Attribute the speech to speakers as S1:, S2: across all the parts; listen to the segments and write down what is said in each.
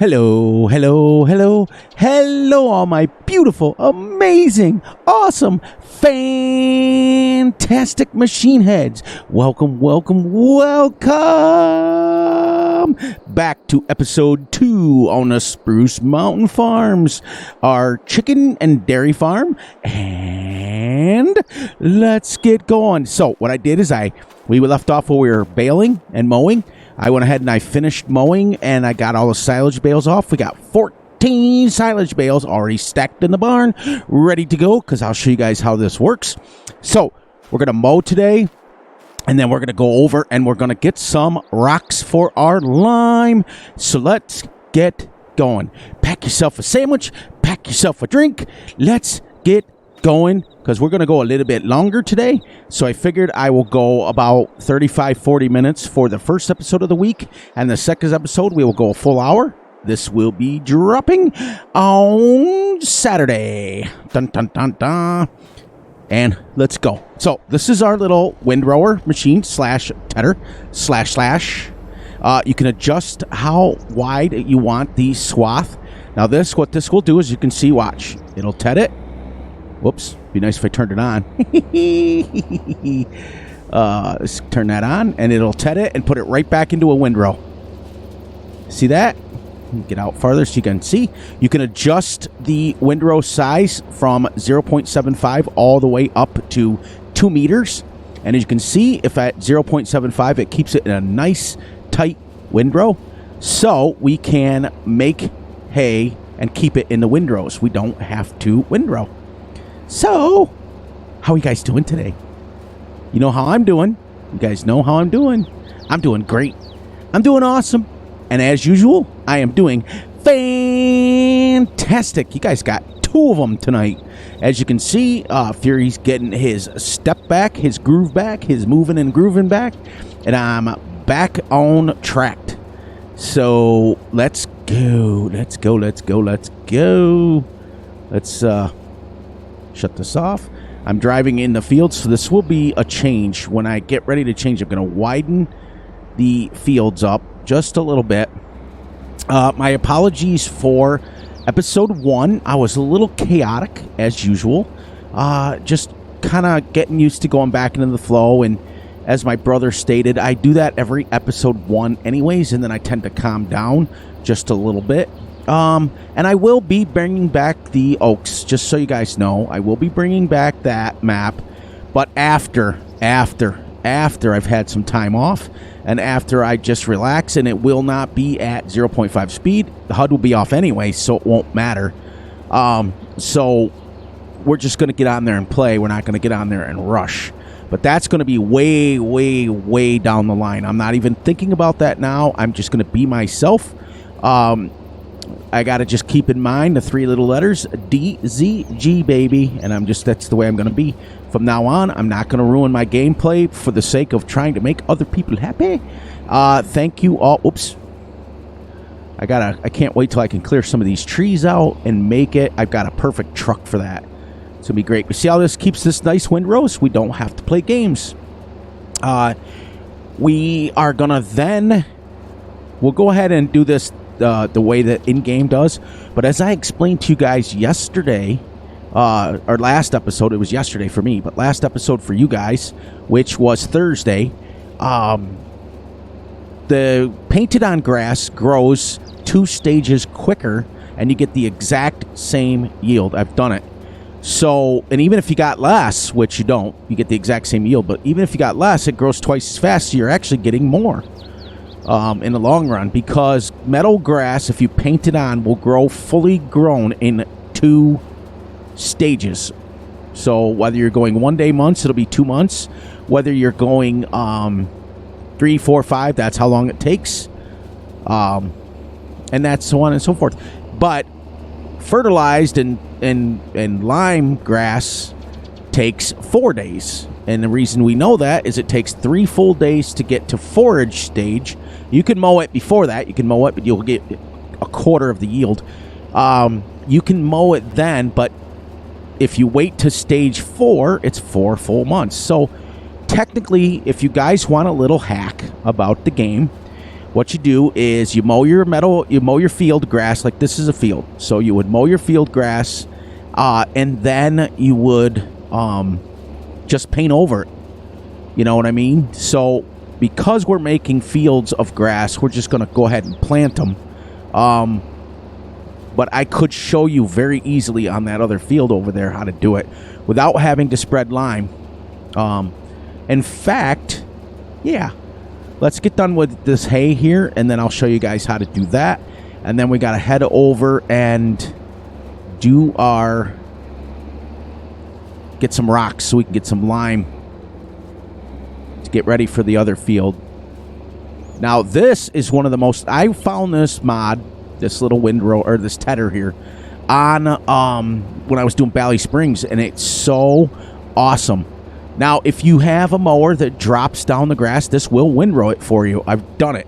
S1: Hello, hello, hello, hello, all my beautiful, amazing, awesome, fantastic machine heads. Welcome, welcome, welcome back to episode 2 on the Spruce Mountain Farms, our chicken and dairy farm. And let's get going. So what I did is we left off where we were baling and mowing. I went ahead and I finished mowing and I got all the silage bales off. We got 14 silage bales already stacked in the barn, ready to go, because I'll show you guys how this works. So we're going to mow today, and then we're going to go over and we're going to get some rocks for our lime. So let's get going. Pack yourself a sandwich, pack yourself a drink. Let's get going, because we're going to go a little bit longer today. So I figured I will go about 35-40 minutes for the first episode of the week, and the second episode we will go a full hour. This will be dropping on Saturday. Dun dun dun dun. And let's go. So this is our little windrower machine slash tedder slash. You can adjust how wide you want the swath. Now what this will do is, you can see, watch, it'll ted it. Whoops, be nice if I turned it on. Let's turn that on, and it'll ted it and put it right back into a windrow. See that? Get out farther so you can see. You can adjust the windrow size from 0.75 all the way up to 2 meters. And as you can see, if at 0.75, it keeps it in a nice, tight windrow. So we can make hay and keep it in the windrows. We don't have to windrow. So, how are you guys doing today? You know how I'm doing. You guys know how I'm doing. I'm doing great. I'm doing awesome. And as usual, I am doing fantastic. You guys got 2 of them tonight. As you can see, Fury's getting his step back, his groove back, his moving and grooving back. And I'm back on track. So, let's go. Let's go, let's go, let's go. Let's, shut this off. I'm driving in the field, so this will be a change. When I get ready to change, I'm going to widen the fields up just a little bit. My apologies for episode 1. I was a little chaotic, as usual. Just kind of getting used to going back into the flow, and as my brother stated, I do that every episode 1 anyways, and then I tend to calm down just a little bit. And I will be bringing back the Oaks, just so you guys know. I will be bringing back that map, but after I've had some time off, and after I just relax, and it will not be at 0.5 speed. The HUD will be off anyway, so it won't matter. So we're just going to get on there and play. We're not going to get on there and rush. But that's going to be way, way, way down the line. I'm not even thinking about that now. I'm just going to be myself. I got to just keep in mind the 3 little letters, D-Z-G, baby. And that's the way I'm going to be from now on. I'm not going to ruin my gameplay for the sake of trying to make other people happy. Thank you all. Oops. I can't wait till I can clear some of these trees out and make it. I've got a perfect truck for that. It's going to be great. You see how this keeps this nice windrows? We don't have to play games. We are going to then, we'll go ahead and do this the way that in-game does. But as I explained to you guys yesterday, or last episode, it was yesterday for me, but last episode for you guys, which was Thursday, the painted on grass grows 2 stages quicker, and you get the exact same yield. I've done it. So, and even if you got less, which you don't, you get the exact same yield, but even if you got less, it grows twice as fast, so you're actually getting more. In the long run, because meadow grass, if you paint it on, will grow fully grown in 2 stages. So whether you're going 1 day months, it'll be 2 months. Whether you're going 3, 4, 5, that's how long it takes. And that's so on and so forth. But fertilized and lime grass takes 4 days. And the reason we know that is it takes 3 full days to get to forage stage. You can mow it before that. You can mow it, but you'll get a quarter of the yield. You can mow it then, but if you wait to stage 4, it's 4 full months. So technically, if you guys want a little hack about the game, what you do is you mow your field grass. Like this is a field, so you would mow your field grass, and then you would just paint over it. You know what I mean? So because we're making fields of grass, we're just going to go ahead and plant them. But I could show you very easily on that other field over there how to do it without having to spread lime. In fact, yeah, let's get done with this hay here, and then I'll show you guys how to do that. And then we got to head over and get some rocks so we can get some lime to get ready for the other field. Now, this is one of the most... I found this mod, this little windrow, or this tedder here, on when I was doing Valley Springs, and it's so awesome. Now, if you have a mower that drops down the grass, this will windrow it for you. I've done it,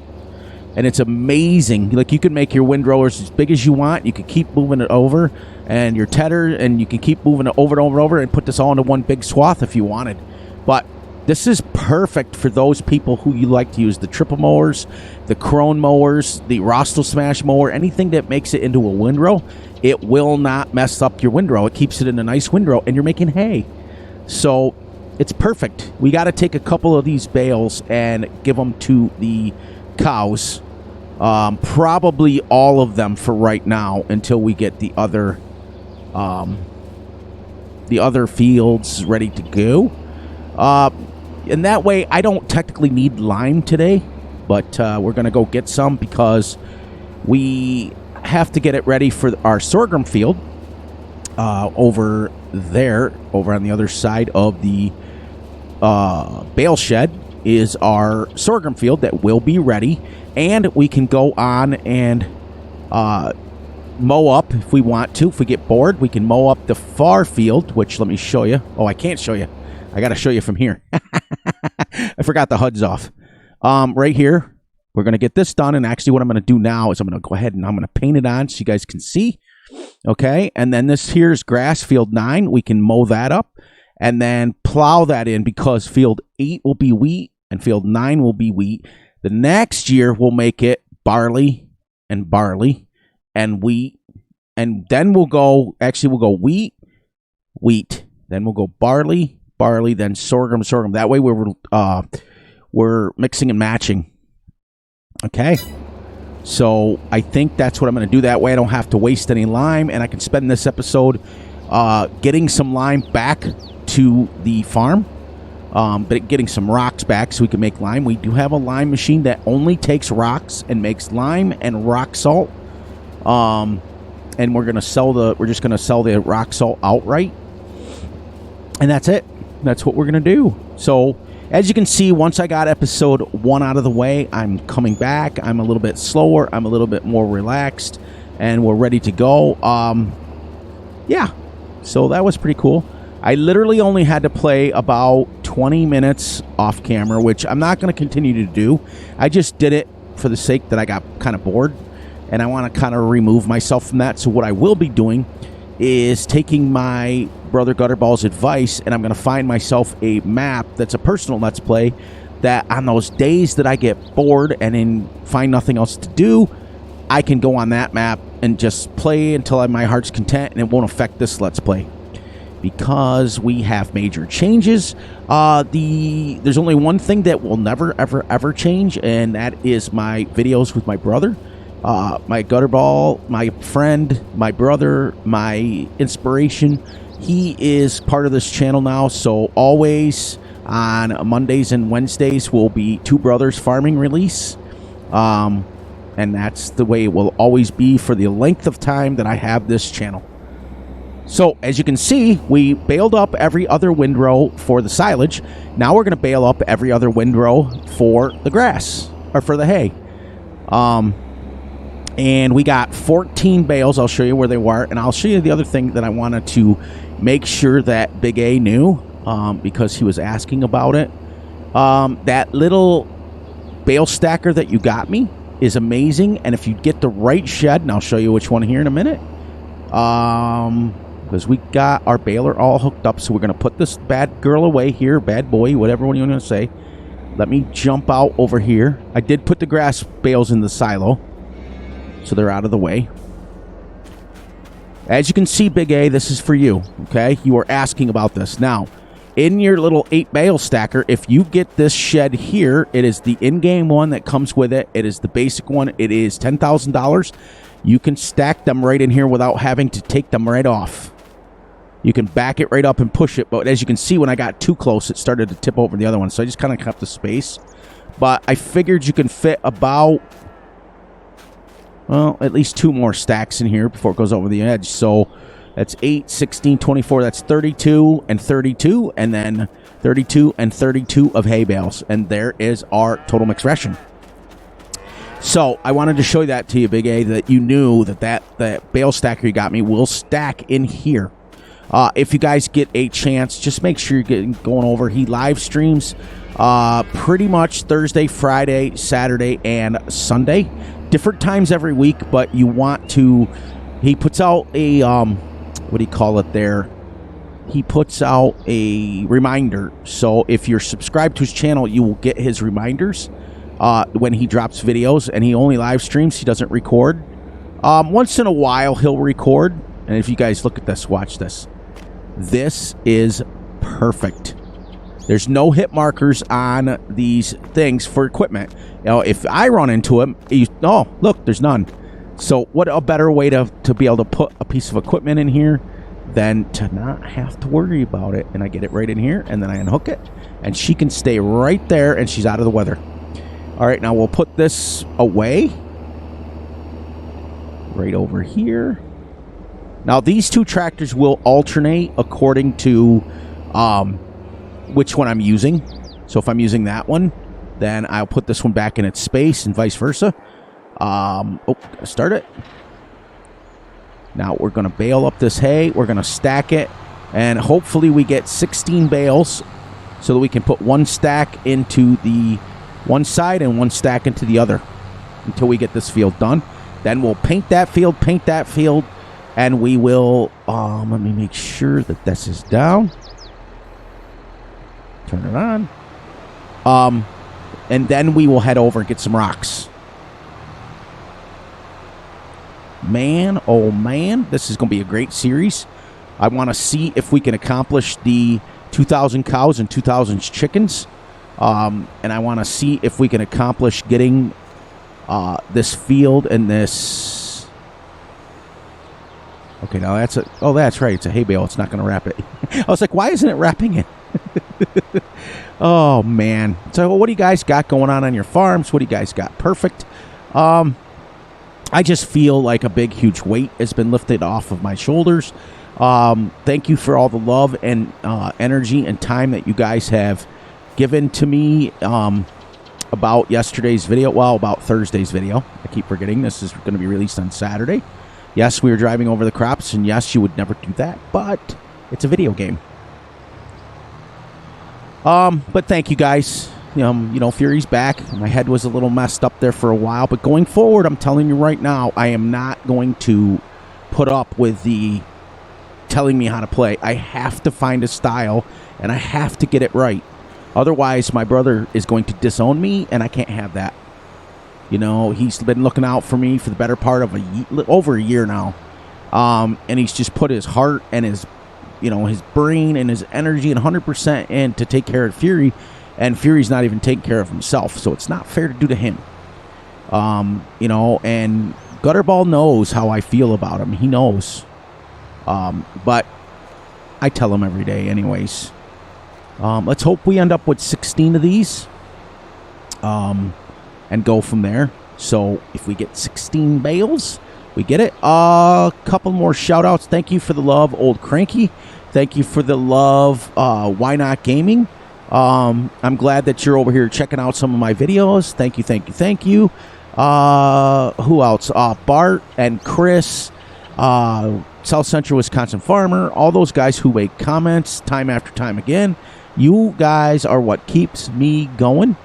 S1: and it's amazing. Like, you can make your windrowers as big as you want. You can keep moving it over, and your tedder, and you can keep moving it over and over and over, and put this all into one big swath if you wanted. But this is perfect for those people who you like to use the triple mowers, the crone mowers, the Rostel Smash mower, anything that makes it into a windrow. It will not mess up your windrow. It keeps it in a nice windrow, and you're making hay. So it's perfect. We got to take a couple of these bales and give them to the cows. Probably all of them for right now until we get the other fields ready to go. And that way, I don't technically need lime today, but we're going to go get some because we have to get it ready for our sorghum field over there, over on the other side of the bale shed is our sorghum field that will be ready, and we can go on and mow up if we want to. If we get bored, we can mow up the far field, which let me show you. Oh, I can't show you. I got to show you from here. I forgot the HUD's off. Right here, we're going to get this done. And actually what I'm going to do now is I'm going to go ahead and I'm going to paint it on so you guys can see. Okay. And then this here's grass, field 9. We can mow that up and then plow that in because field 8 will be wheat and field 9 will be wheat. The next year we'll make it barley and wheat. And then we'll go wheat. Then we'll go barley, then sorghum. That way we're mixing and matching. Okay. So I think that's what I'm going to do. That way I don't have to waste any lime, and I can spend this episode getting some lime back to the farm, but getting some rocks back so we can make lime. We do have a lime machine that only takes rocks and makes lime and rock salt. And we're just going to sell the rock salt outright. And that's it. That's what we're going to do. So, as you can see, once I got episode 1 out of the way, I'm coming back. I'm a little bit slower. I'm a little bit more relaxed. And we're ready to go. Yeah. So, that was pretty cool. I literally only had to play about 20 minutes off camera, which I'm not going to continue to do. I just did it for the sake that I got kind of bored. And I want to kind of remove myself from that. So, what I will be doing is taking my brother Gutterball's advice, and I'm going to find myself a map that's a personal Let's Play that on those days that I get bored and then find nothing else to do, I can go on that map and just play until my heart's content, and it won't affect this Let's Play. Because we have major changes. There's only one thing that will never, ever change, and that is my videos with my brother. My Gutterball, my friend, my brother, my inspiration. He is part of this channel now, so always on Mondays and Wednesdays will be Two Brothers Farming Release. And that's the way it will always be for the length of time that I have this channel. So, as you can see, we baled up every other windrow for the silage. Now we're going to bale up every other windrow for the grass, or for the hay. And we got 14 bales. I'll show you where they were. And I'll show you the other thing that I wanted to make sure that Big A knew, because he was asking about it. That little bale stacker that you got me is amazing. And if you get the right shed, and I'll show you which one here in a minute, because we got our baler all hooked up. So we're going to put this bad girl away here, bad boy, whatever one you want to say. let me jump out over here. I did put the grass bales in the silo, so they're out of the way. As you can see, Big A, this is for you, okay? You are asking about this. Now, in your little 8 bale stacker, if you get this shed here, it is the in-game one that comes with it. It is the basic one. It is $10,000. You can stack them right in here without having to take them right off. You can back it right up and push it, but as you can see, when I got too close, it started to tip over the other one, so I just kind of kept the space. But I figured you can fit about, well, at least 2 more stacks in here before it goes over the edge. So that's 8, 16, 24. That's 32 and 32, and then 32 and 32 of hay bales. And there is our total mixed ration. So I wanted to show you that to you, Big A, that you knew that bale stacker you got me will stack in here. If you guys get a chance, just make sure you're going over. He live streams pretty much Thursday, Friday, Saturday, and Sunday. Different times every week, but you want to... He puts out a... what do you call it there? He puts out a reminder. So if you're subscribed to his channel, you will get his reminders when he drops videos. And he only live streams. He doesn't record. Once in a while, he'll record. And if you guys look at this, watch this. This is perfect. There's no hit markers on these things for equipment. You know, if I run into him, oh, look, there's none. So what a better way to be able to put a piece of equipment in here than to not have to worry about it. And I get it right in here, and then I unhook it, and she can stay right there, and she's out of the weather. All right, now we'll put this away. Right over here. Now, these 2 tractors will alternate according to which one I'm using. So if I'm using that one, then I'll put this one back in its space and vice versa. Start it. Now we're going to bale up this hay. We're going to stack it. And hopefully we get 16 bales so that we can put 1 stack into the one side and 1 stack into the other until we get this field done. Then we'll paint that field, and we will, let me make sure that this is down. Turn it on. And then we will head over and get some rocks. Man, oh man, this is going to be a great series. I want to see if we can accomplish the 2,000 cows and 2,000 chickens. And I want to see if we can accomplish getting this field and this... Okay, now that's a... Oh, that's right. It's a hay bale. It's not going to wrap it. I was like, why isn't it wrapping it? Oh, man. So what do you guys got going on your farms? What do you guys got? Perfect. I just feel like a big, huge weight has been lifted off of my shoulders. Thank you for all the love and energy and time that you guys have given to me about yesterday's video. Well, about Thursday's video. I keep forgetting this is going to be released on Saturday. Yes, we were driving over the crops, and yes, you would never do that, but it's a video game. But thank you guys. You know, Fury's back. My head was a little messed up there for a while, but going forward, I'm telling you right now, I am not going to put up with the telling me how to play. I have to find a style, and I have to get it right. Otherwise, my brother is going to disown me, and I can't have that. You know, he's been looking out for me for the better part of over a year now. And he's just put his heart and his brain and his energy and 100% in to take care of Fury. And Fury's not even taking care of himself. So it's not fair to do to him. You know, and Gutterball knows how I feel about him. He knows. But I tell him every day anyways. Let's hope we end up with 16 of these. And go from there. So if we get 16 bales, we get it. A couple more shout outs. Thank you for the love, Old Cranky. Thank you for the love, Why Not Gaming. I'm glad that you're over here checking out some of my videos. Thank you, thank you, thank you. Who else? Bart and Chris, South Central Wisconsin Farmer, all those guys who make comments time after time again. You guys are what keeps me going.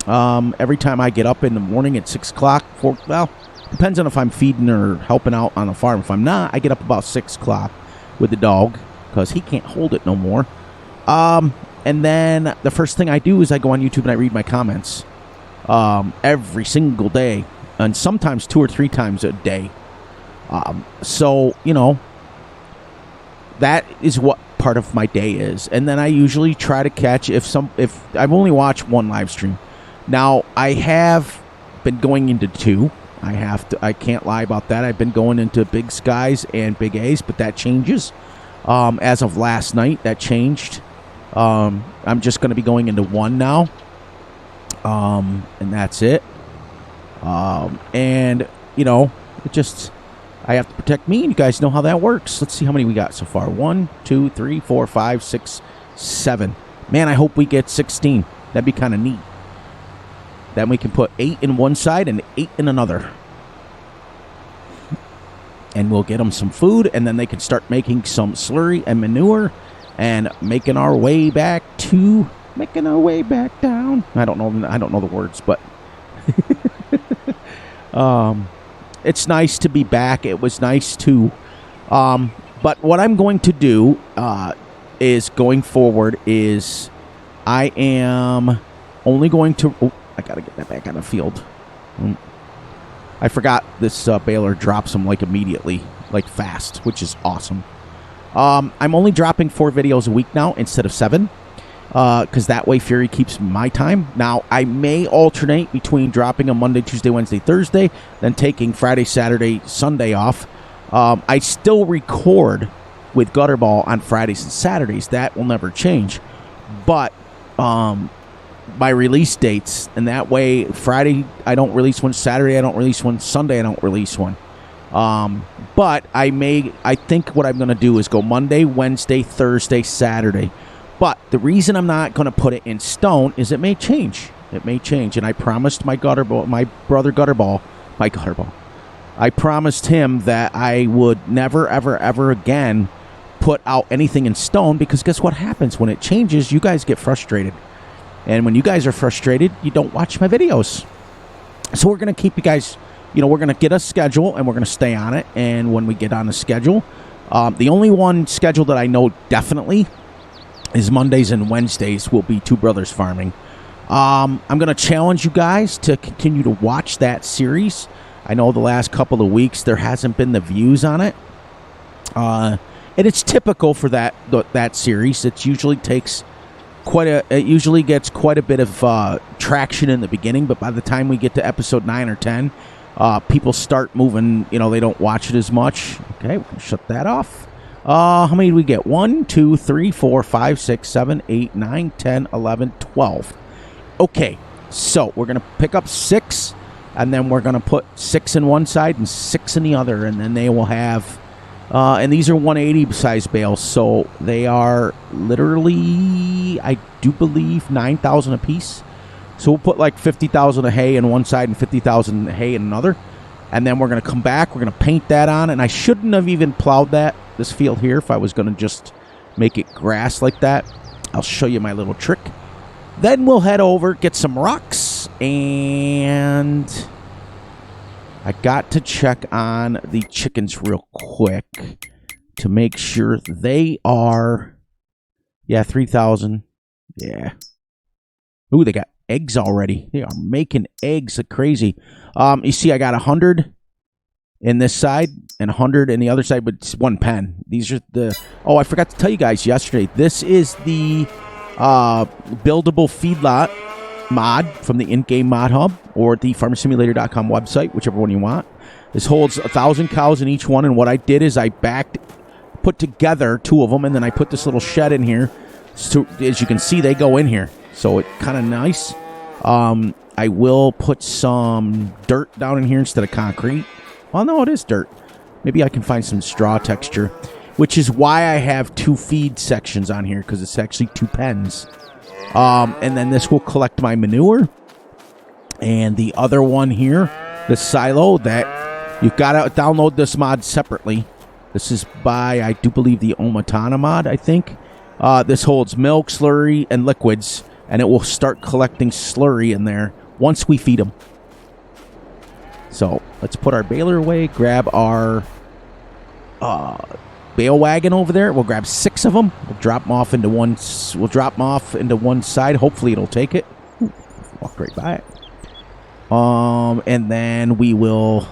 S1: Every time I get up in the morning at 6 o'clock, well, depends on if I'm feeding or helping out on the farm. If I'm not, I get up about 6 o'clock with the dog because he can't hold it no more. And then the first thing I do is I go on YouTube and I read my comments every single day, and sometimes 2 or 3 times a day. So, you know, that is what part of my day is. And then I usually try to catch if I've only watched one live stream. Now, I have been going into 2. I can't lie about that. I've been going into Big Skies and Big A's, but that changes. As of last night, that changed. I'm just going to be going into 1 now. And that's it. And, you know, I have to protect me, and you guys know how that works. Let's see how many we got so far. 1, 2, 3, 4, 5, 6, 7. Man, I hope we get 16. That'd be kind of neat. Then we can put 8 in one side and 8 in another. And we'll get them some food, and then they can start making some slurry and manure and making our way back down. I don't know the words, but it's nice to be back. It was nice too. But what I'm going to do is going forward is I am only going to... Oh, I got to get that back on the field. I forgot this baler drops them like immediately, like fast, which is awesome. I'm only dropping 4 videos a week now instead of 7. Because that way Fury keeps my time. Now, I may alternate between dropping a Monday, Tuesday, Wednesday, Thursday, then taking Friday, Saturday, Sunday off. I still record with Gutterball on Fridays and Saturdays. That will never change. But my release dates, and that way Friday I don't release one, Saturday I don't release one, Sunday I don't release one. But I think what I'm going to do is go Monday, Wednesday, Thursday, Saturday. But the reason I'm not going to put it in stone is it may change. It may change. And I promised my brother Gutterball, I promised him that I would never, ever, ever again put out anything in stone, because guess what happens? When it changes, you guys get frustrated. And when you guys are frustrated, you don't watch my videos. So we're going to keep you guys, you know, we're going to get a schedule, and we're going to stay on it. And when we get on the schedule, the only one schedule that I know definitely is Mondays and Wednesdays will be Two Brothers Farming. I'm going to challenge you guys to continue to watch that series. I know the last couple of weeks there hasn't been the views on it. And it's typical for that series. It usually gets quite a bit of traction in the beginning, but by the time we get to episode 9 or 10, people start moving, you know, they don't watch it as much. Okay, we're going to shut that off. How many did we get? 1, 2, 3, 4, 5, 6, 7, 8, 9, 10, 11, 12. Okay, so we're going to pick up 6, and then we're going to put 6 in one side and 6 in the other, and then they will have... and these are 180 size bales, so they are literally, I do believe, 9,000 a piece. So we'll put like 50,000 of hay in one side and 50,000 hay in another. And then we're going to come back, we're going to paint that on, and I shouldn't have even plowed this field here if I was going to just make it grass like that. I'll show you my little trick. Then we'll head over, get some rocks, and I got to check on the chickens real quick to make sure they are, 3,000. Yeah. Ooh, they got eggs already. They are making eggs like crazy. You see, I got 100 in this side and 100 in the other side, but it's one pen. These are the... Oh, I forgot to tell you guys yesterday. This is the buildable feedlot mod from the in-game mod hub or the farmersimulator.com website, whichever one you want. This holds 1,000 cows in each one, and what I did is I put together 2 of them, and then I put this little shed in here. So as you can see, they go in here, so it's kind of nice. I will put some dirt down in here instead of concrete. Well, no, it is dirt. Maybe I can find some straw texture, which is why I have 2 feed sections on here, because it's actually 2 pens. And then this will collect my manure. And the other one here, the silo, that you've got to download this mod separately. This is by, I do believe, the Omatana mod, I think. This holds milk, slurry, and liquids, and it will start collecting slurry in there once we feed them. So let's put our baler away, grab our bale wagon over there. We'll grab 6 of them. We'll drop them off into one. We'll drop them off into one side. Hopefully, it'll take it. Ooh, walk right by it. And then we will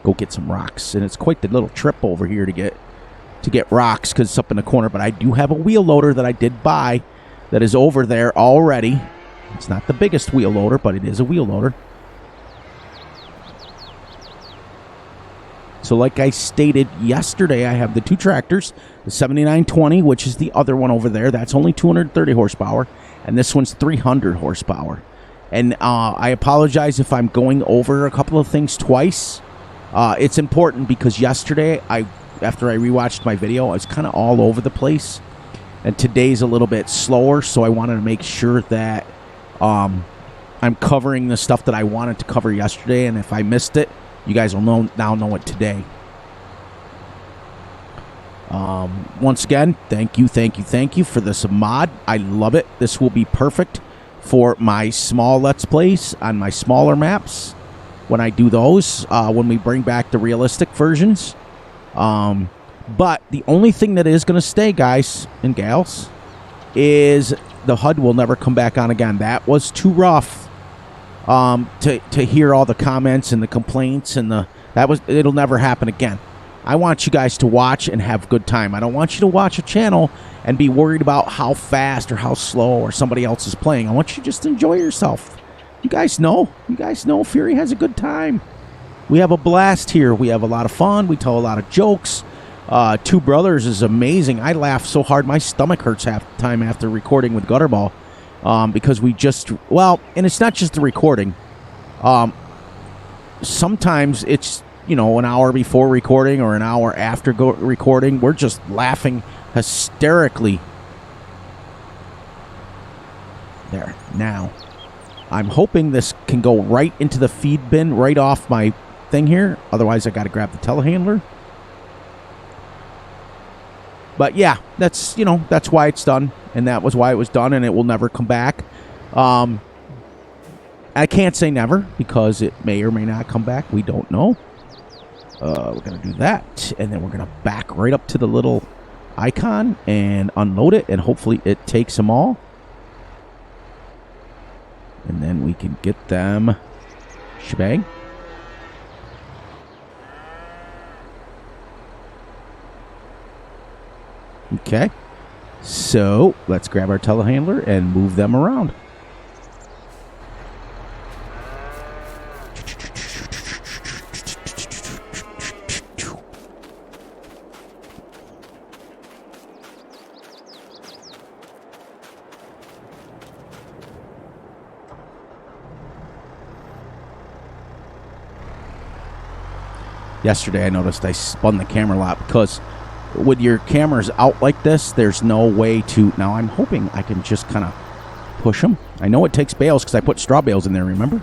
S1: go get some rocks. And it's quite the little trip over here to get rocks because it's up in the corner. But I do have a wheel loader that I did buy that is over there already. It's not the biggest wheel loader, but it is a wheel loader. So like I stated yesterday, I have the 2 tractors, the 7920, which is the other one over there. That's only 230 horsepower, and this one's 300 horsepower. And I apologize if I'm going over a couple of things twice. It's important because yesterday, after I rewatched my video, I was kind of all over the place. And today's a little bit slower, so I wanted to make sure that I'm covering the stuff that I wanted to cover yesterday, and if I missed it, you guys will now know it today. Once again, thank you for this mod. I love it. This will be perfect for my small Let's Plays on my smaller maps when I do those, when we bring back the realistic versions. But the only thing that is going to stay, guys and gals, is the HUD will never come back on again. That was too rough. To hear all the comments and the complaints and it'll never happen again. I want you guys to watch and have a good time. I don't want you to watch a channel and be worried about how fast or how slow or somebody else is playing. I want you to just enjoy yourself. You guys know Fury has a good time. We have a blast here. We have a lot of fun. We tell a lot of jokes. 2 Brothers is amazing. I laugh so hard my stomach hurts half the time after recording with Gutterball. Because we just, and it's not just the recording. Sometimes it's, an hour before recording or an hour after recording. We're just laughing hysterically. There, now. I'm hoping this can go right into the feed bin, right off my thing here. Otherwise, I got to grab the telehandler. But yeah, that's why it's done. And that was why it was done, and it will never come back. I can't say never, because it may or may not come back. We don't know. We're going to do that, and then we're going to back right up to the little icon and unload it, and hopefully it takes them all. And then we can get them shebang. Okay. So, let's grab our telehandler and move them around. Yesterday I noticed I spun the camera a lot because with your cameras out like this, there's no way to... Now, I'm hoping I can just kind of push them. I know it takes bales because I put straw bales in there, remember?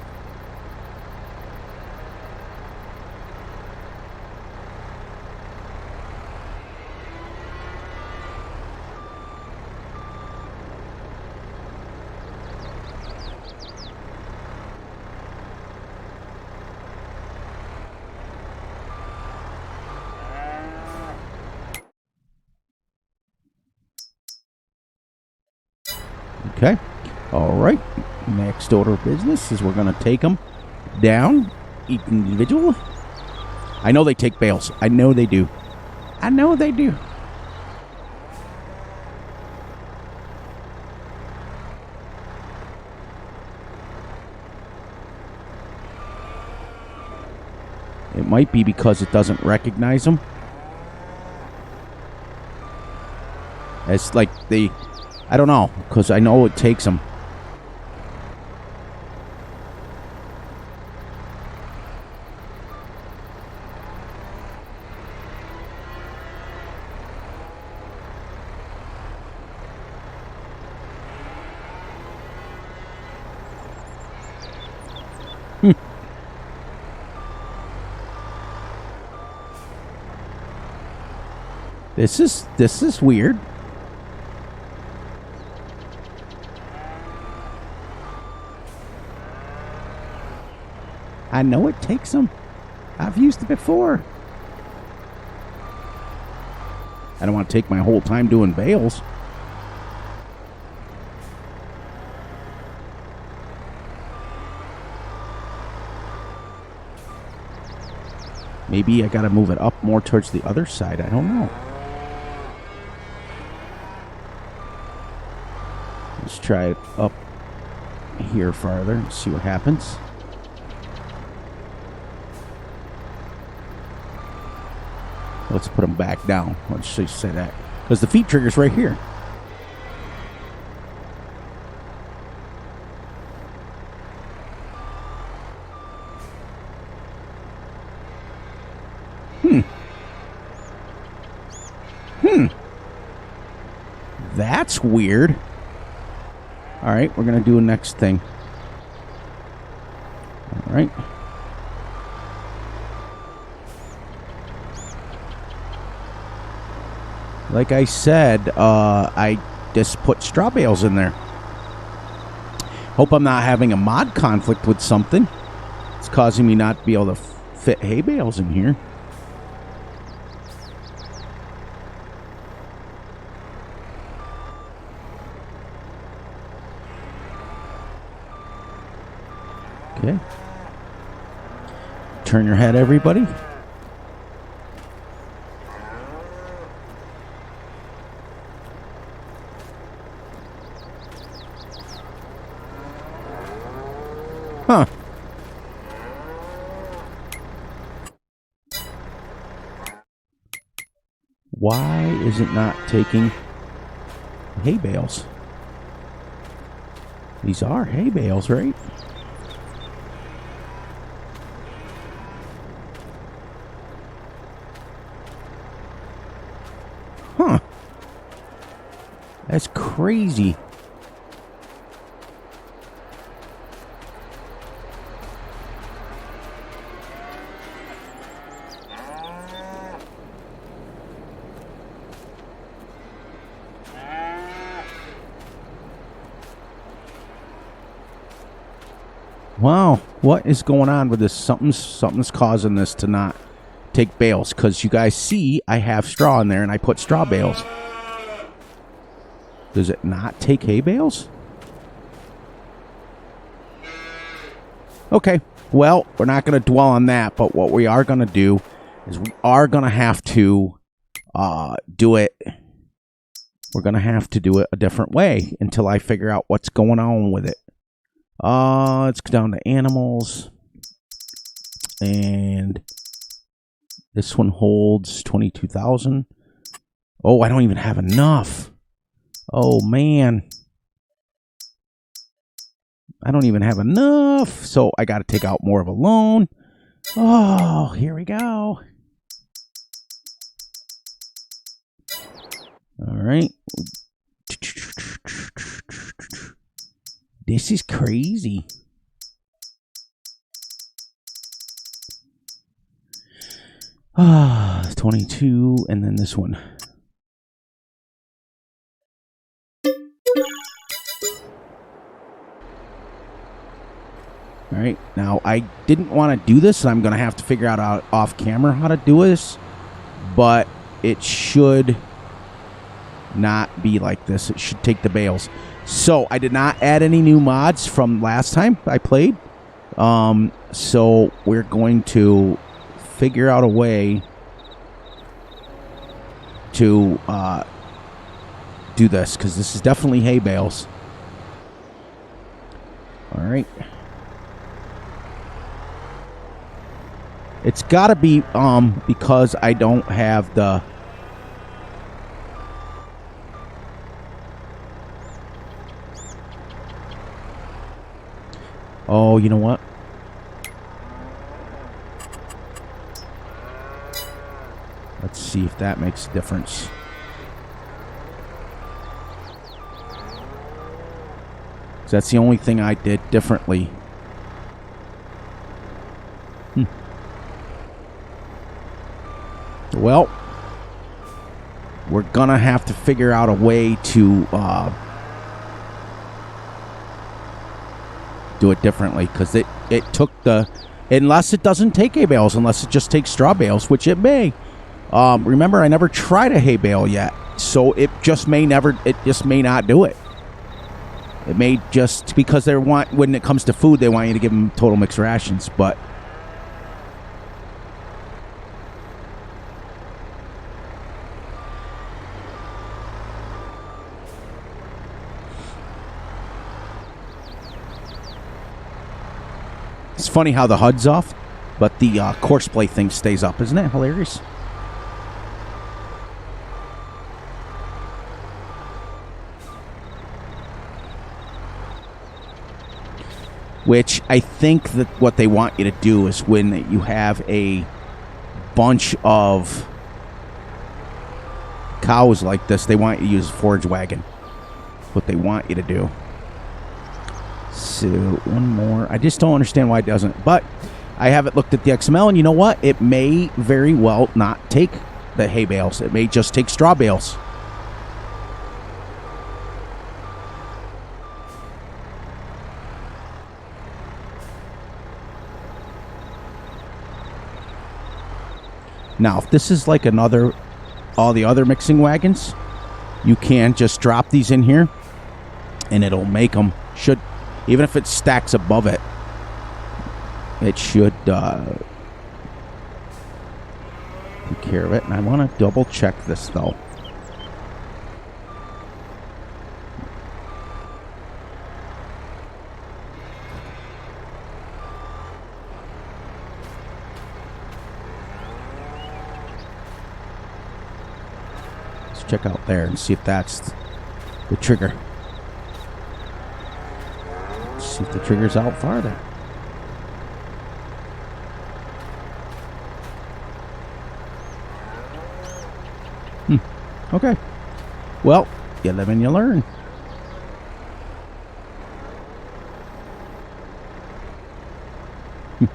S1: Okay. All right. Next order of business is we're going to take them down each individual. I know they take bales. I know they do. I know they do. It might be because it doesn't recognize them. It's like they... I don't know, because I know it takes them. This is weird. I know it takes them. I've used it before. I don't want to take my whole time doing bales. Maybe I got to move it up more towards the other side. I don't know. Let's try it up here farther and see what happens. Let's put them back down. Let's just say that. Because the feed trigger's right here. That's weird. All right, we're going to do a next thing. All right. Like I said, I just put straw bales in there. Hope I'm not having a mod conflict with something. It's causing me not to be able to fit hay bales in here. Okay. Turn your head, everybody. Huh. Why is it not taking hay bales? These are hay bales, right? Huh. That's crazy. Wow, what is going on with this? Something's causing this to not take bales, because you guys see I have straw in there and I put straw bales. Does it not take hay bales? Okay, well, we're not going to dwell on that, but what we are going to do is we are going to have to do it. We're going to have to do it a different way until I figure out what's going on with it. Let's go down to animals. And this one holds 22,000. Oh, I don't even have enough. Oh, man. I don't even have enough. So I got to take out more of a loan. Oh, here we go. All right. This is crazy. Ah, 22, and then this one. All right, now I didn't want to do this, and I'm going to have to figure out off camera how to do this, but it should not be like this. It should take the bales. So I did not add any new mods from last time I played. So we're going to figure out a way to do this, because this is definitely hay bales. All right. It's got to be because I don't have the... Oh, you know what? Let's see if that makes a difference. That's the only thing I did differently. Well, we're gonna have to figure out a way to do it differently, because it took the... Unless it doesn't take hay bales, unless it just takes straw bales, which it may. Remember, I never tried a hay bale yet, so it just may not do it. It may just, because when it comes to food, they want you to give them total mixed rations, but it's funny how the HUD's off, but the course play thing stays up. Isn't that hilarious? Which I think that what they want you to do is when you have a bunch of cows like this, they want you to use a forage wagon. What they want you to do. So, one more. I just don't understand why it doesn't. But I haven't looked at the XML, and you know what? It may very well not take the hay bales. It may just take straw bales. Now, if this is like all the other mixing wagons, you can just drop these in here, and it'll make them, even if it stacks above it, it should take care of it. And I want to double check this, though. Check out there and see if that's the trigger. Let's see if the trigger's out farther. Okay. Well, you live and you learn. I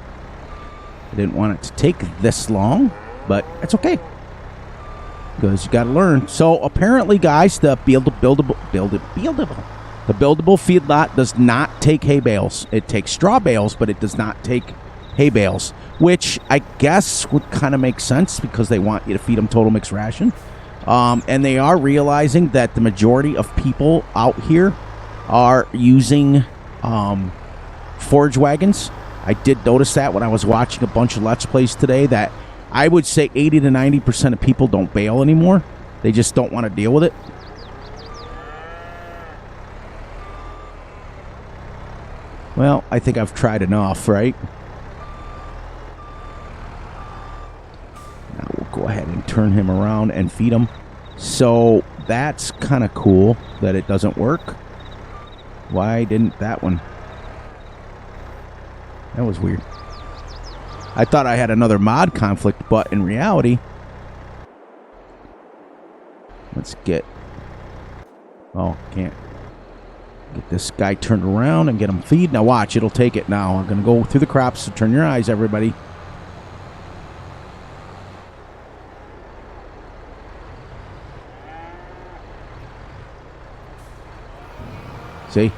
S1: didn't want it to take this long, but it's okay. Because you got to learn. So apparently, guys, the buildable feedlot does not take hay bales. It takes straw bales, but it does not take hay bales, which I guess would kind of make sense because they want you to feed them total mixed ration. And they are realizing that the majority of people out here are using forage wagons. I did notice that when I was watching a bunch of Let's Plays today, that I would say 80 to 90% of people don't bale anymore. They just don't want to deal with it. Well, I think I've tried enough, right? Now we'll go ahead and turn him around and feed him. So that's kind of cool that it doesn't work. Why didn't that one? That was weird. I thought I had another mod conflict, but in reality, let's get... Oh, can't get this guy turned around and get him feed. Now watch, it'll take it now. I'm going to go through the crops, so turn your eyes, everybody. See?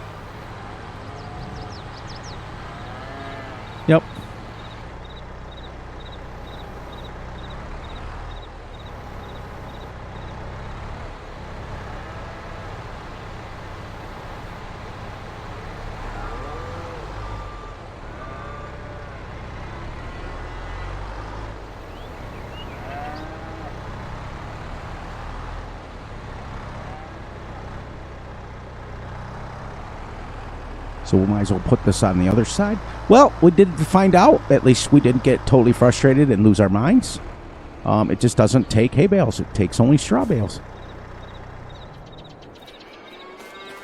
S1: Yep. So we might as well put this on the other side. Well, we did find out. At least we didn't get totally frustrated and lose our minds. It just doesn't take hay bales. It takes only straw bales.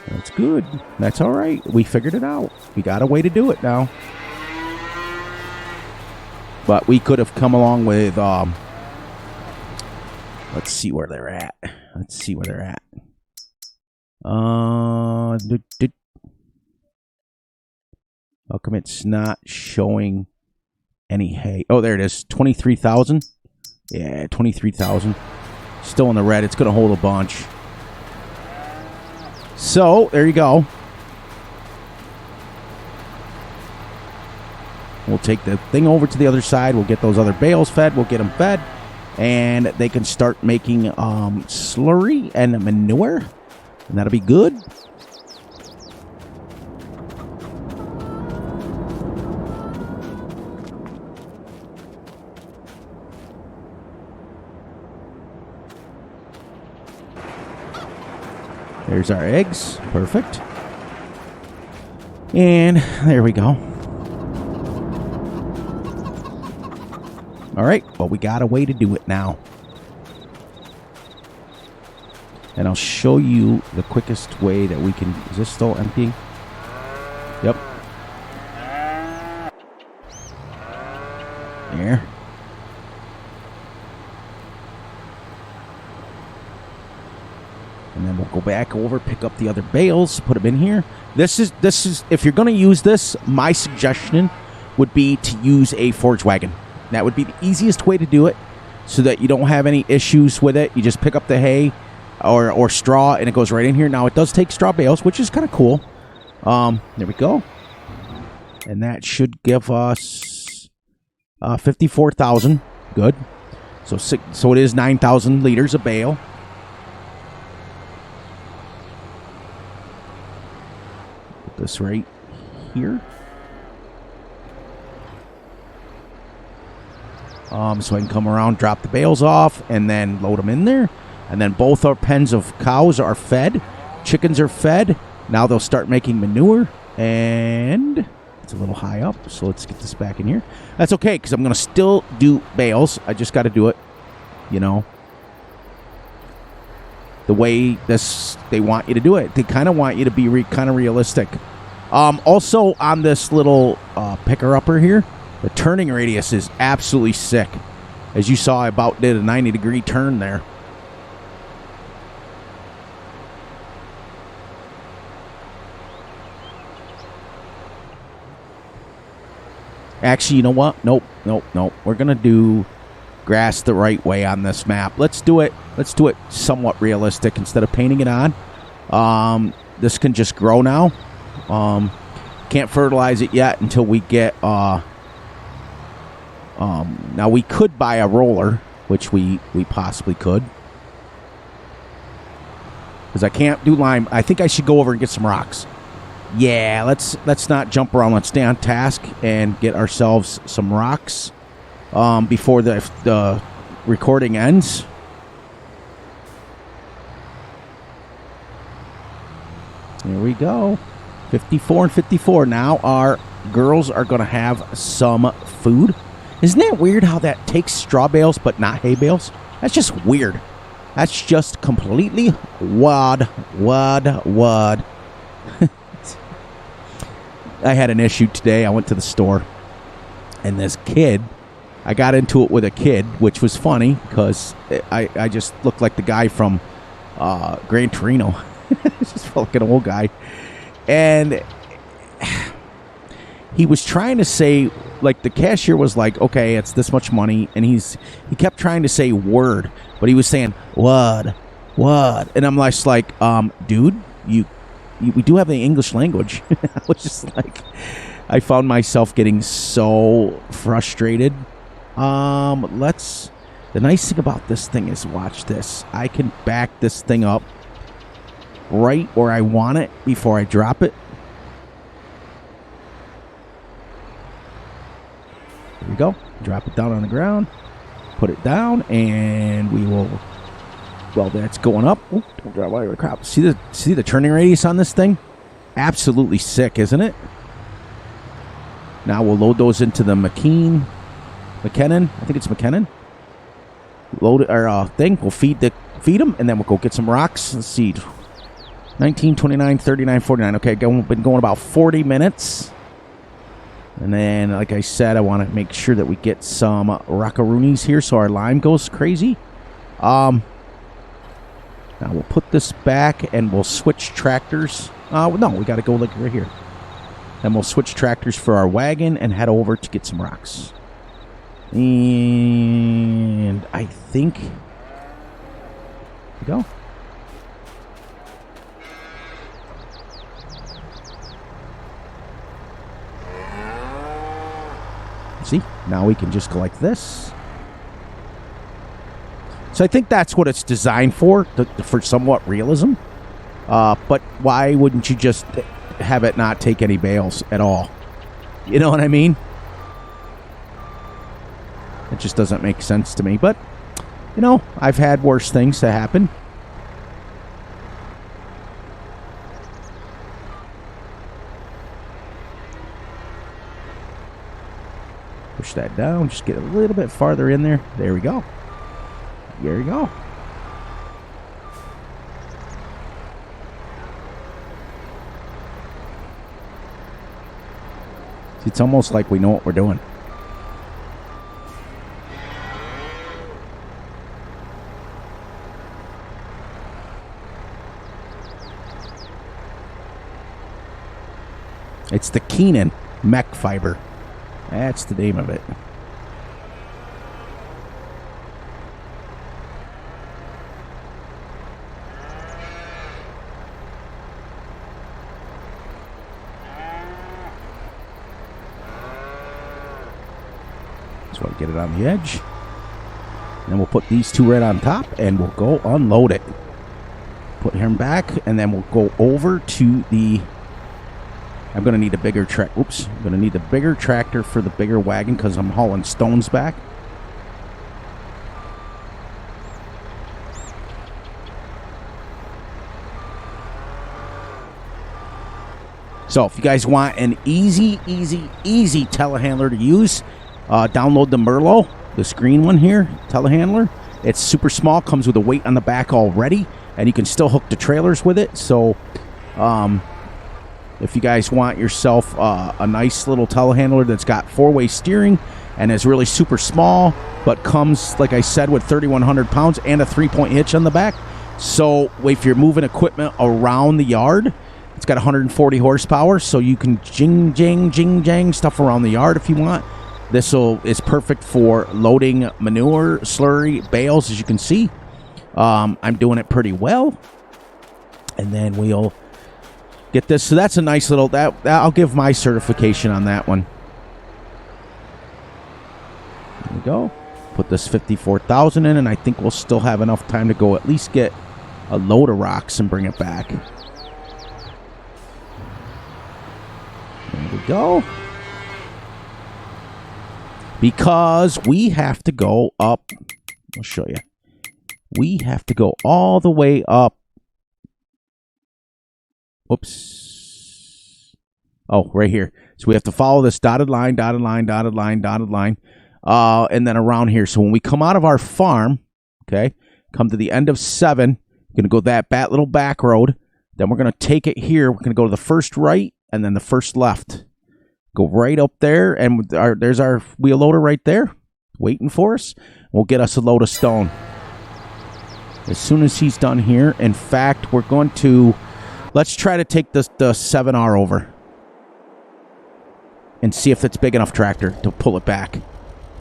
S1: That's good. That's all right. We figured it out. We got a way to do it now. But we could have come along with... let's see where they're at. Let's see where they're at. How come it's not showing any hay? Oh, there it is. 23,000. Yeah, 23,000. Still in the red. It's going to hold a bunch. So, there you go. We'll take the thing over to the other side. We'll get those other bales fed. We'll get them fed. and they can start making slurry and manure, and that'll be good. There's our eggs. Perfect. And there we go. All right. Well, we got a way to do it now. And I'll show you the quickest way that we can... Is this still emptying? Yep. There. And then we'll go back over, pick up the other bales, put them in here. This is if you're going to use this, my suggestion would be to use a forage wagon. That would be the easiest way to do it, so that you don't have any issues with it. You just pick up the hay or straw, and it goes right in here. Now, it does take straw bales, which is kind of cool. There we go. And that should give us 54,000. Good. So it is 9,000 liters a bale. Put this right here. So I can come around, drop the bales off, and then load them in there. And then both our pens of cows are fed. Chickens are fed. Now they'll start making manure. And it's a little high up, so let's get this back in here. That's okay, because I'm going to still do bales. I just got to do it, you know, the way they want you to do it. They kind of want you to be kind of realistic. Also, on this little picker-upper here, the turning radius is absolutely sick. As you saw, I about did a 90-degree turn there. Actually, you know what? Nope. We're going to do grass the right way on this map. Let's do it somewhat realistic instead of painting it on. This can just grow now. Can't fertilize it yet until we get... now, we could buy a roller, which we possibly could. Because I can't do lime. I think I should go over and get some rocks. Yeah, let's not jump around. Let's stay on task and get ourselves some rocks before the recording ends. Here we go. 54 and 54. Now our girls are going to have some food. Isn't that weird how that takes straw bales but not hay bales? That's just weird. That's just completely wad. I had an issue today. I went to the store, and this kid, I got into it with a kid, which was funny because I just looked like the guy from Gran Torino. Just felt like an old guy. And he was trying to say, like, the cashier was like, okay, it's this much money. And he kept trying to say word, but he was saying, wad. And I'm just like, dude, we do have the English language. I was just like, I found myself getting so frustrated. The nice thing about this thing is, watch this. I can back this thing up right where I want it before I drop it. There we go. Drop it down on the ground. Put it down, and we will... Well, that's going up. Ooh, don't drop all your crap. See the turning radius on this thing? Absolutely sick, isn't it? Now we'll load those into the McKinnon. I think it's McKinnon. Load it, our thing. We'll feed them, and then we'll go get some rocks. Let's see. 19, 29, 39, 49. Okay, been going about 40 minutes. And then, like I said, I want to make sure that we get some rockaroonies here so our lime goes crazy. Now we'll put this back and we'll switch tractors. No, we got to go like right here. Then we'll switch tractors for our wagon and head over to get some rocks. And I think... There we go. See? Now we can just go like this. So I think that's what it's designed for somewhat realism. But why wouldn't you just have it not take any bales at all? You know what I mean? It just doesn't make sense to me. But, you know, I've had worse things to happen. Push that down. Just get a little bit farther in there. There we go. There we go. It's almost like we know what we're doing. It's the Keenan mech fiber. That's the name of it. So I'll get it on the edge. And then we'll put these two right on top and we'll go unload it. Put him back and then we'll go over to the... I'm going to need a bigger tractor. Oops. I'm going to need a bigger tractor for the bigger wagon because I'm hauling stones back. So if you guys want an easy telehandler to use, download the Merlo, this green one here, telehandler. It's super small, comes with a weight on the back already, and you can still hook the trailers with it. So if you guys want yourself a nice little telehandler that's got four-way steering and is really super small, but comes, like I said, with 3,100 pounds and a three-point hitch on the back. So if you're moving equipment around the yard, it's got 140 horsepower, so you can jing-jang stuff around the yard if you want. This is perfect for loading manure, slurry, bales, as you can see. I'm doing it pretty well. And then we'll get this. So that's a nice little... I'll give my certification on that one. There we go. Put this 54,000 in, and I think we'll still have enough time to go at least get a load of rocks and bring it back. There we go. Because we have to go up. I'll show you. We have to go all the way up. Whoops. Oh, right here. So we have to follow this dotted line, dotted line, dotted line, dotted line. And then around here. So when we come out of our farm, okay, come to the end of 7, we're going to go that little back road. Then we're going to take it here. We're going to go to the first right and then the first left. Go right up there, and there's our wheel loader right there, waiting for us. We'll get us a load of stone. As soon as he's done here, in fact, we're going to... Let's try to take the 7R over and see if it's big enough tractor to pull it back.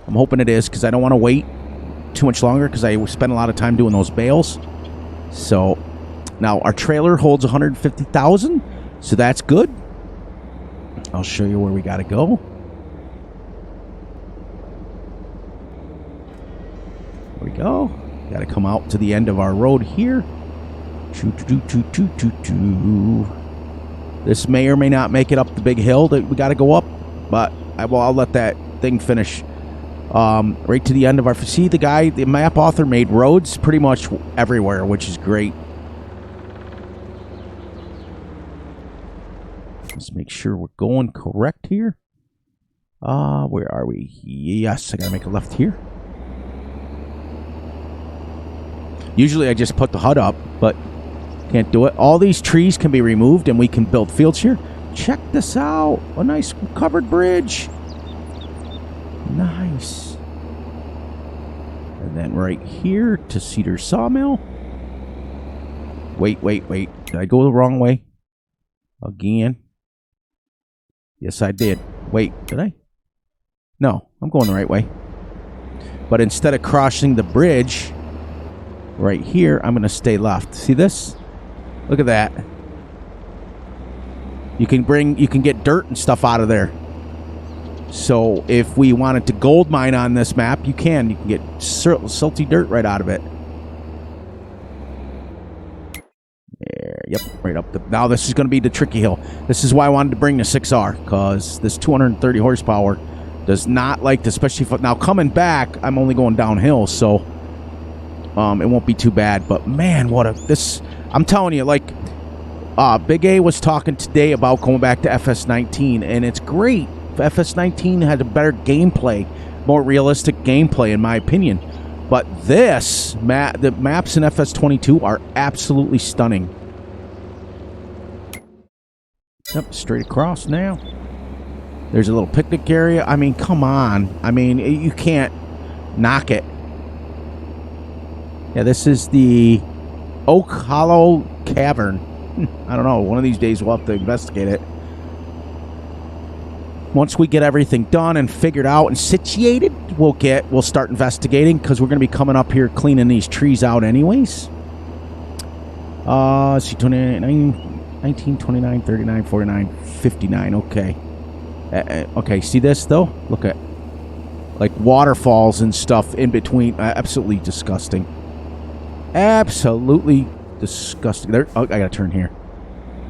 S1: I'm hoping it is, because I don't want to wait too much longer, because I spent a lot of time doing those bales. So, now our trailer holds 150,000, so that's good. I'll show you where we got to go. There we go. Got to come out to the end of our road here. This may or may not make it up the big hill that we got to go up, but I'll let that thing finish. Right to the end of our... See, the map author made roads pretty much everywhere, which is great. Let's make sure we're going correct here. Where are we? Yes, I gotta make a left here. Usually I just put the HUD up, but can't do it. All these trees can be removed and we can build fields here. Check this out. A nice covered bridge. Nice. And then right here to Cedar Sawmill. Wait. Did I go the wrong way? Again. Yes, I did. Wait, did I? No, I'm going the right way. But instead of crossing the bridge right here, I'm going to stay left. See this? Look at that. You can get dirt and stuff out of there. So if we wanted to gold mine on this map, you can. You can get silty dirt right out of it. Yep, right up. Now this is going to be the tricky hill. This is why I wanted to bring the 6R, because this 230 horsepower does not like to, especially if, now coming back, I'm only going downhill, so it won't be too bad. But man, I'm telling you, like, Big A was talking today about going back to Fs19, and it's great. Fs19 had a better gameplay, more realistic gameplay, in my opinion. But the maps in Fs22 are absolutely stunning. Yep, straight across now. There's a little picnic area. I mean, come on. I mean, you can't knock it. Yeah, this is the Oak Hollow Cavern. I don't know. One of these days we'll have to investigate it. Once we get everything done and figured out and situated, we'll start investigating, because we're going to be coming up here cleaning these trees out anyways. Let's see, 29, 19, 29, 39, 49, 59. Okay. Okay, see this, though? Look at, like, waterfalls and stuff in between. Absolutely disgusting. Absolutely disgusting. There, oh, I got to turn here.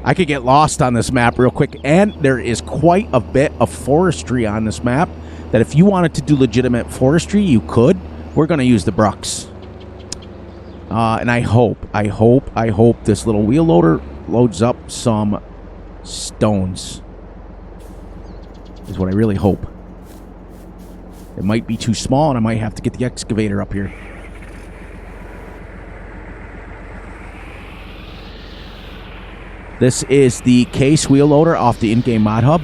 S1: I could get lost on this map real quick, and there is quite a bit of forestry on this map that if you wanted to do legitimate forestry, you could. We're going to use the Brucks. And I hope this little wheel loader loads up some stones. Is what I really hope. It might be too small, and I might have to get the excavator up here. This is the case wheel loader off the in-game mod hub.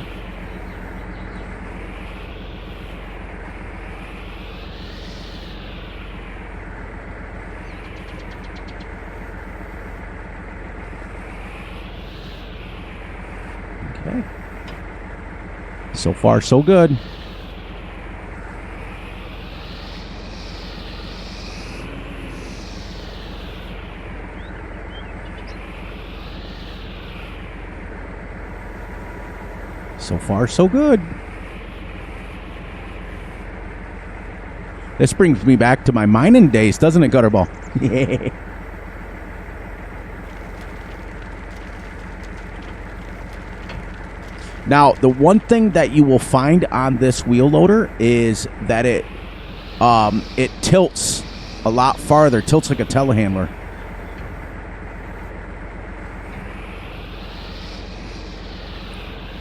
S1: Okay. So far, so good. So far, so good. This brings me back to my mining days, doesn't it, Gutterball? Now, the one thing that you will find on this wheel loader is that it tilts a lot farther. Tilts like a telehandler.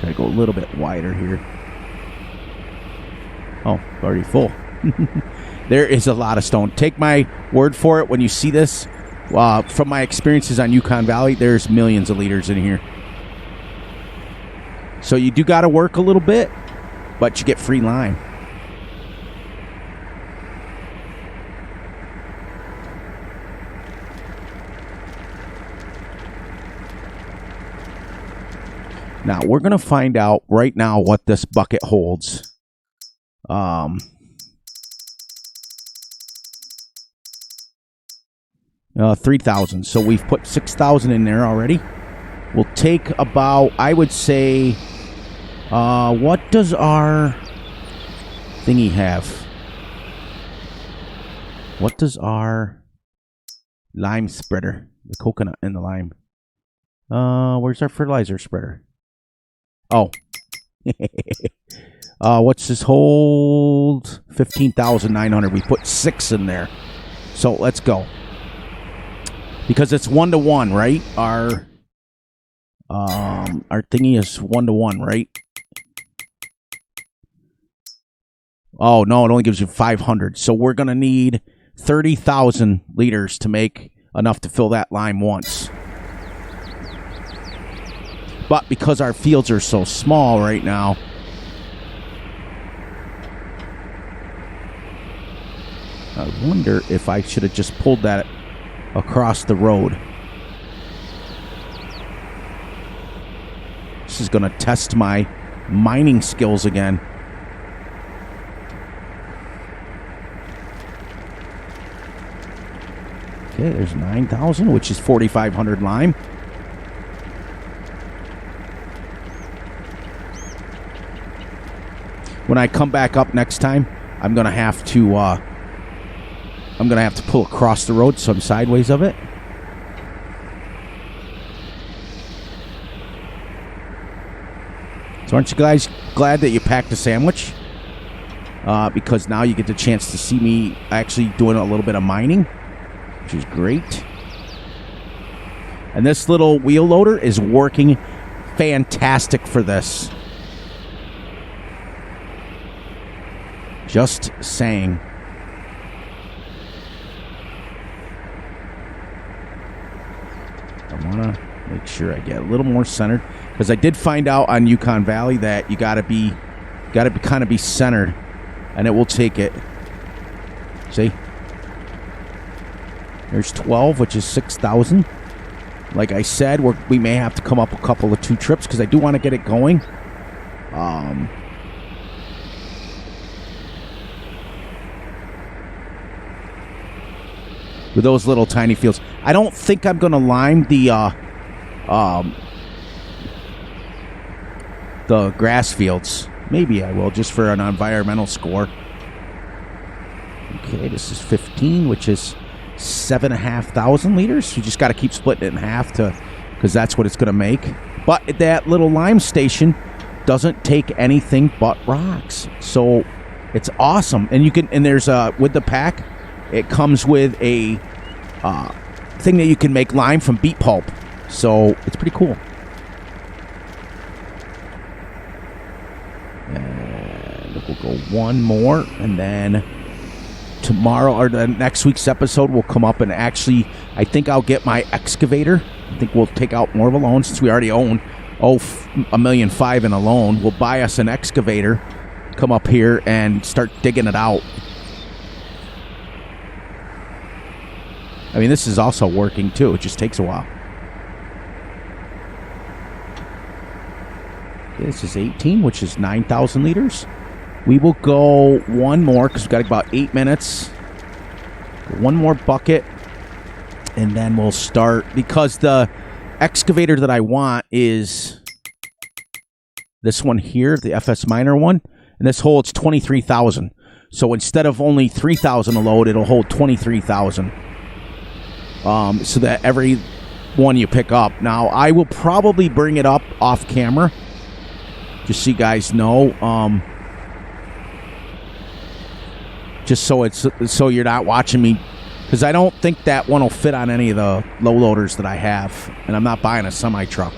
S1: Gotta go a little bit wider here. Oh, already full. There is a lot of stone. Take my word for it. When you see this, from my experiences on Yukon Valley, there's millions of liters in here. So you do got to work a little bit, but you get free lime. Now, we're going to find out right now what this bucket holds. 3,000. So we've put 6,000 in there already. We'll take about, I would say, what does our thingy have? What does our lime spreader? The coconut and the lime. Where's our fertilizer spreader? Oh. What's this hold? 15,900. We put 6 in there. So let's go. Because it's 1-to-1, right? Our thingy is 1-to-1, right? Oh, no, it only gives you 500. So we're going to need 30,000 liters to make enough to fill that lime once. But because our fields are so small right now, I wonder if I should have just pulled that across the road. This is going to test my mining skills again. Okay, there's 9,000, which is 4,500 lime. When I come back up next time, I'm gonna have to pull across the road, so I'm sideways of it. So aren't you guys glad that you packed a sandwich? Because now you get the chance to see me actually doing a little bit of mining, which is great. And this little wheel loader is working fantastic for this. Just saying. I want to make sure I get a little more centered, because I did find out on Yukon Valley that you got to be kind of be centered, and it will take it. See? There's 12, which is 6,000. Like I said, we may have to come up a couple of 2 trips, because I do want to get it going. With those little tiny fields. I don't think I'm going to lime the grass fields. Maybe I will, just for an environmental score. Okay, this is 15, which is 7,500 liters. You just got to keep splitting it in half because that's what it's going to make. But that little lime station doesn't take anything but rocks, so it's awesome. And there's with the pack, it comes with a thing that you can make lime from beet pulp, so it's pretty cool. And we'll go one more, and then tomorrow or the next week's episode will come up, and actually I think I'll get my excavator. I think we'll take out more of a loan, since we already own $1.5 million in a loan. We'll buy us an excavator, come up here and start digging it out. I mean, this is also working too. It just takes a while. Okay, this is 18, which is 9,000 liters. We will go one more, because we've got about 8 minutes. One more bucket, and then we'll start, because the excavator that I want is this one here, the FS Minor one, and this holds 23,000. So instead of only 3,000 a load, it'll hold 23,000. So that every one you pick up. Now, I will probably bring it up off camera, just so you guys know. Just so you're not watching me, because I don't think that one will fit on any of the low loaders that I have, and I'm not buying a semi truck,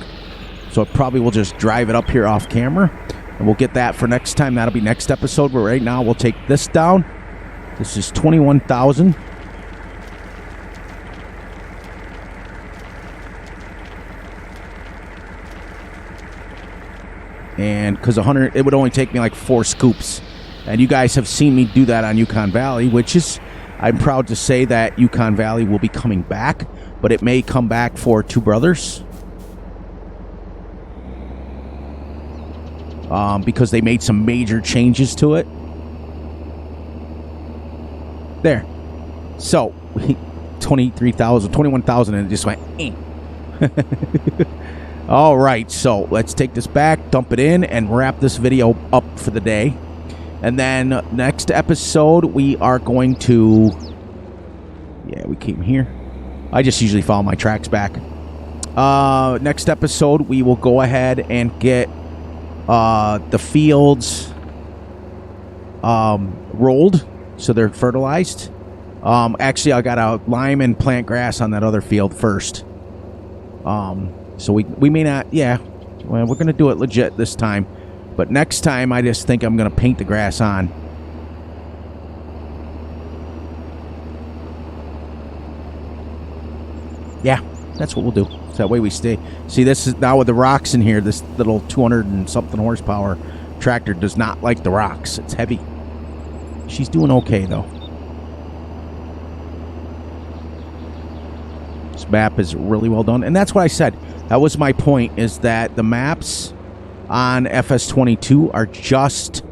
S1: so I probably will just drive it up here off camera, and we'll get that for next time. That'll be next episode. But right now we'll take this down. This is 21,000. And because 100, it would only take me like 4 scoops. And you guys have seen me do that on Yukon Valley, which is, I'm proud to say that Yukon Valley will be coming back, but it may come back for Two Brothers. Because they made some major changes to it. There. So, 23,000, 21,000, and it just went, eh. All right, so let's take this back, dump it in, and wrap this video up for the day. And then next episode, we are going to... Yeah, we came here. I just usually follow my tracks back. Next episode, we will go ahead and get the fields rolled, so they're fertilized. Actually, I got to lime and plant grass on that other field first. So we may not... Yeah, well, we're going to do it legit this time. But next time, I just think I'm going to paint the grass on. Yeah, that's what we'll do. So that way we stay. See, this is now with the rocks in here. This little 200 and something horsepower tractor does not like the rocks. It's heavy. She's doing okay, though. This map is really well done. And that's what I said. That was my point, is that the maps on Fs22 are just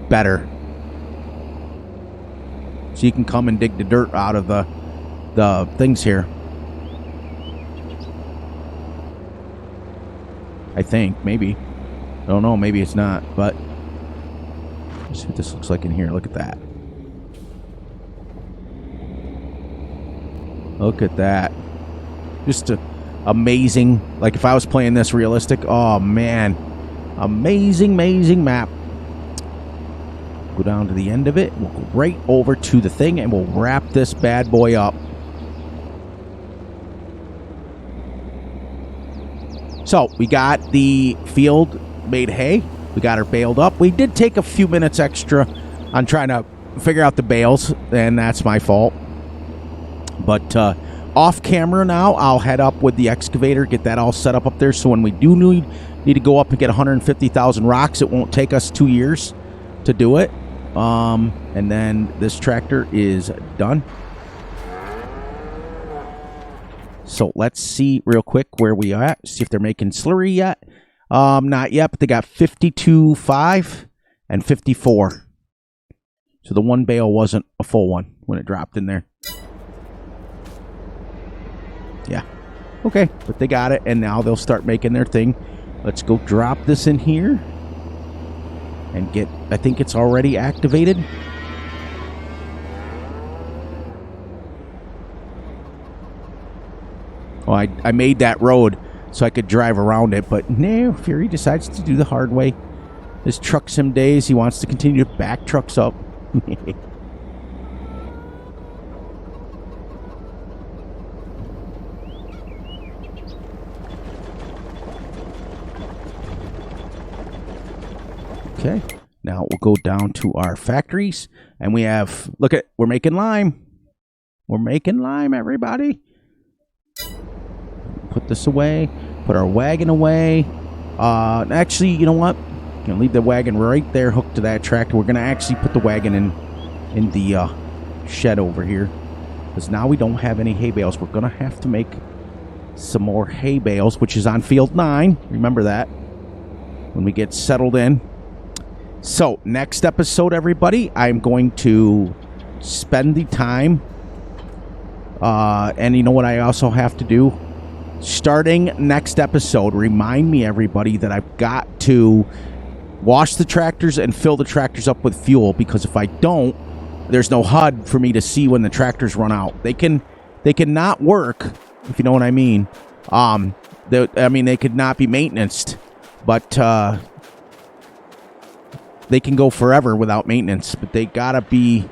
S1: better. So you can come and dig the dirt out of the things here. I think, maybe. I don't know, maybe it's not, but let's see what this looks like in here. Look at that. Look at that. Just amazing. Like, if I was playing this realistic, oh man, Amazing, amazing map. Go down to the end of it. We'll go right over to the thing, and we'll wrap this bad boy up. So, we got the field made hay. We got her baled up. We did take a few minutes extra on trying to figure out the bales, and that's my fault. But off camera now, I'll head up with the excavator, get that all set up there, so when we do need to go up and get 150,000 rocks, it won't take us 2 years to do it. And then this tractor is done. So let's see real quick where we are at. See if they're making slurry yet. Not yet, but they got 52.5 and 54. So the one bale wasn't a full one when it dropped in there. Yeah. Okay, but they got it, and now they'll start making their thing. Let's go drop this in here and get, I think it's already activated. Oh, I made that road so I could drive around it, but no, Fury decides to do the hard way. His truck sim days, he wants to continue to back trucks up. Okay, now we'll go down to our factories, and we have, look at, we're making lime. We're making lime, everybody. Put this away. Put our wagon away. Actually, you know what? I'm gonna leave the wagon right there hooked to that tractor. We're gonna actually put the wagon in the shed over here, because now we don't have any hay bales. We're gonna have to make some more hay bales, which is on field 9. Remember that when we get settled in. So next episode, everybody, I'm going to spend the time, and you know what I also have to do? Starting next episode, remind me, everybody, that I've got to wash the tractors and fill the tractors up with fuel, because if I don't, there's no HUD for me to see when the tractors run out. They can not work, if you know what I mean. They could not be maintained, but they can go forever without maintenance, but they gotta be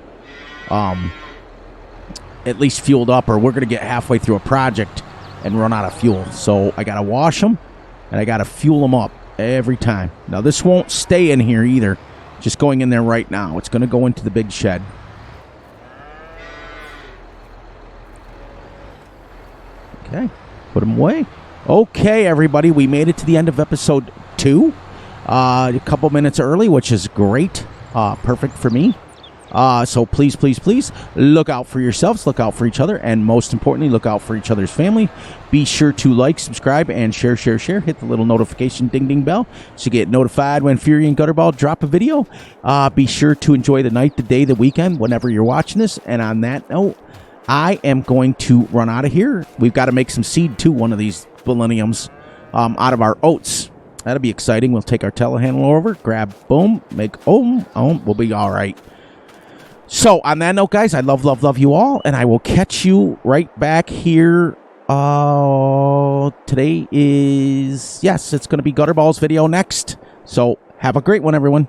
S1: at least fueled up, or we're gonna get halfway through a project and run out of fuel. So I gotta wash them, and I gotta fuel them up every time. Now this won't stay in here either, just going in there right now. It's gonna go into the big shed. Okay, put them away. Okay, everybody, we made it to the end of episode 2. A couple minutes early, which is great. Perfect for me. So please, please, please look out for yourselves, look out for each other, and most importantly, look out for each other's family. Be sure to like, subscribe, and share. Hit the little notification ding bell so you get notified when Fury and Gutterball drop a video. Be sure to enjoy the night, the day, the weekend, whenever you're watching this. And on that note, I am going to run out of here. We've got to make some seed too, one of these millenniums, out of our oats. That'll be exciting. We'll take our telehandler over, grab, boom, make, we'll be all right. So, on that note, guys, I love you all, and I will catch you right back here. Today is, yes, it's going to be Gutterball's video next. So, have a great one, everyone.